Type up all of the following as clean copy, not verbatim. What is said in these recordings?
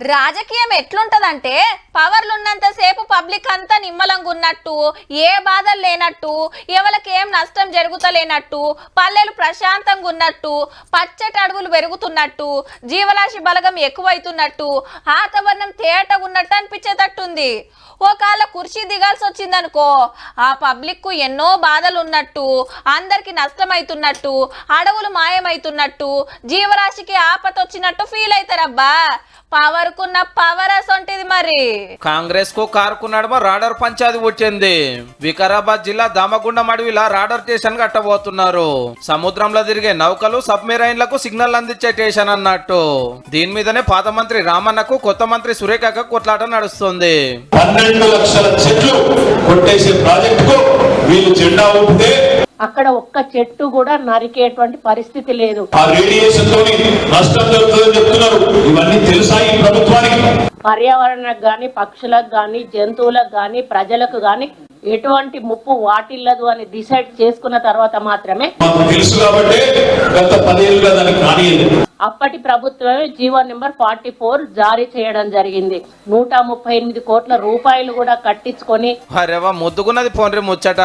రాజకీయం ఎట్లుంటదంటే పవర్లు ఉన్నంతసేపు పబ్లిక్ అంతా నిమ్మలంగా ఉన్నట్టు, ఏ బాధలు లేనట్టు, ఎవరికి ఏం నష్టం జరుగుతలేనట్టు, పల్లెలు ప్రశాంతంగా ఉన్నట్టు, పచ్చటి అడవులు పెరుగుతున్నట్టు, జీవరాశి బలగం ఎక్కువైతున్నట్టు, వాతావరణం తేటగా ఉన్నట్టు అనిపించేటట్టుంది. ఒకవేళ కుర్చీ దిగాల్సి వచ్చిందనుకో ఆ పబ్లిక్ కు ఎన్నో బాధలు ఉన్నట్టు, అందరికి నష్టమైతున్నట్టు, అడవులు మాయమైతున్నట్టు, జీవరాశికి ఆపత వచ్చినట్టు ఫీల్ అవుతారబ్బా. పవర్ కున్న పవర్ అసొంటిది. మరి కాంగ్రెస్ కు కారుకున్నాడు రాడర్ పంచాయతీ వచ్చింది. వికారాబాద్ జిల్లా దామగుండం అడవిలా రాడర్ స్టేషన్ కట్టబోతున్నారు. సముద్రంలో తిరిగే నౌకలు సబ్మెరైన్లకు సిగ్నల్ అందించే స్టేషన్ అన్నట్టు. దీని మీదనే పాత మంత్రి రామన్నకు కొత్త మంత్రి సురేఖకు కొట్లాట నడుస్తుంది. 12 లక్షల చెట్లు కొట్టేసే ప్రాజెక్టుకు వీళ్ళు జెండా ఊపితే అక్కడ ఒక్క చెట్టు కూడా నరికేటువంటి పరిస్థితి లేదు. ఆ రేడియేషన్ తోని నష్టం జరుగుతుందని చెప్తున్నారు. ఇవన్నీ తెలుసా ఈ ప్రభుత్వానికి? పర్యావరణకు గాని, పక్షులకు గాని, జంతువులకు గాని, ప్రజలకు గాని ఎటువంటి ముప్పు వాటిల్లదు అని డిసైడ్ చేసుకున్న తర్వాత మాత్రమే మాకు తెలుసు కాబట్టి గత 10 ఏళ్ళుగా దానికి రానియలేదు. అప్పటి ప్రభుత్వమే జీవో నెంబర్ 44 జారీ చేయడం జరిగింది. 138 కోట్ల రూపాయలు కూడా కట్టించుకొని అరేవా ముద్దుకున్నది పోన్రి ముచ్చట.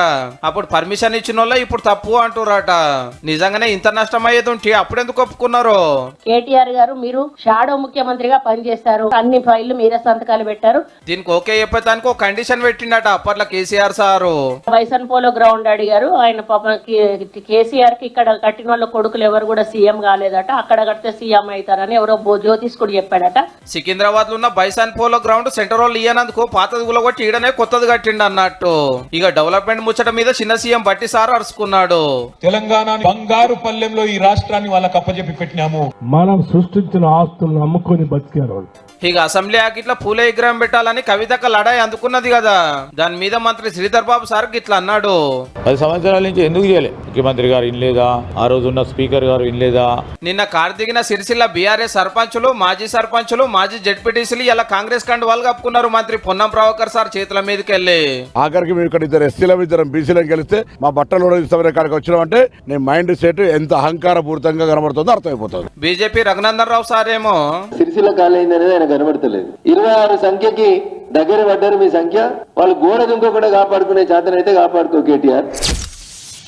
అప్పుడు పర్మిషన్ ఇచ్చిన వాళ్ళ ఇప్పుడు తప్పు అంటురాట. నిజంగానే ఇంత నష్టం అయ్యేది ఉంటే అప్పుడెందుకు ఒప్పుకున్నారు? కేటీఆర్ గారు మీరు షాడో ముఖ్యమంత్రిగా పనిచేశారు, అన్ని ఫైళ్లు మీరే సంతకాలు పెట్టారు. దీనికి ఓకే చెప్పేదానికి ఒక కండిషన్ పెట్టిండట అప్పట్లో KCR sir. Bison polo ground అడిగారు ఆయన. పాపం కేసీఆర్ కి ఇక్కడ కట్టిన వాళ్ళ కొడుకులు ఎవరు కూడా సీఎం కాలేదట, అక్కడ సీఎం అవుతారని ఎవరో జ్యోతిష్ కూడా చెప్పాడట. సికింద్రాబాద్ లో ఉన్న బైసాన్ పోలో గ్రౌండ్ సెంట్రల్ ఇయ్యనందుకు పాతది గులగొట్టి ఈడనే కొత్తది కట్టిండు అన్నట్టు. ఇక డెవలప్మెంట్ ముచ్చట మీద చిన్న సీఎం బట్టి సార్ అరుచుకున్నాడు. తెలంగాణ బంగారు పల్లెంలో ఈ రాష్ట్రాన్ని వాళ్ళకి అప్పచెప్పి పెట్టినాము. మనం సృష్టించిన ఆస్తులను అమ్ముకొని బతికారు. ఇక అసెంబ్లీ ఆకిట్లా పూల విగ్రహం పెట్టాలని కవితక లడాయి అందుకున్నది కదా. దాని మీద మంత్రి శ్రీధర్ బాబు సార్ ఇట్లా అన్నాడు. 10 సంవత్సరాల నుంచి ఎందుకు చేయలే? ముఖ్యమంత్రి గారు ఇన్లేదా? ఆ రోజు ఉన్న స్పీకర్ గారు ఇన్లేదా? నిన్న కారు దిగిన సిరిసిల్ల బీఆర్ఎస్ సర్పంచులు, మాజీ సర్పంచులు, మాజీ జడ్పీటీసీలు ఇలా కాంగ్రెస్ కండు వాళ్ళు కప్పుకున్నారు మంత్రి పొన్నం ప్రభాకర్ సార్ చేతుల మీదకి వెళ్ళి. ఆఖరికి మేము ఇక్కడ 2 ఎస్సీల 2 బీసీలను గెలిస్తే మా బట్టలు ఇస్తామనే కాడికి వచ్చినామంటే నేను మైండ్ సెట్ ఎంత అహంకారపూరితంగా కనబడుతుందో అర్థమైపోతుంది. బీజేపీ రఘునందన్ రావు సార్ ఏమో సిరిసిల్ల కాలైంది అనేది ఆయన కనబడతలేదు. 26 సంఖ్యకి దగ్గర పడ్డారు మీ సంఖ్య. వాళ్ళు గోడ దుంకోకుండా కాపాడుకునే చేతనైతే కాపాడుకో కేటీఆర్.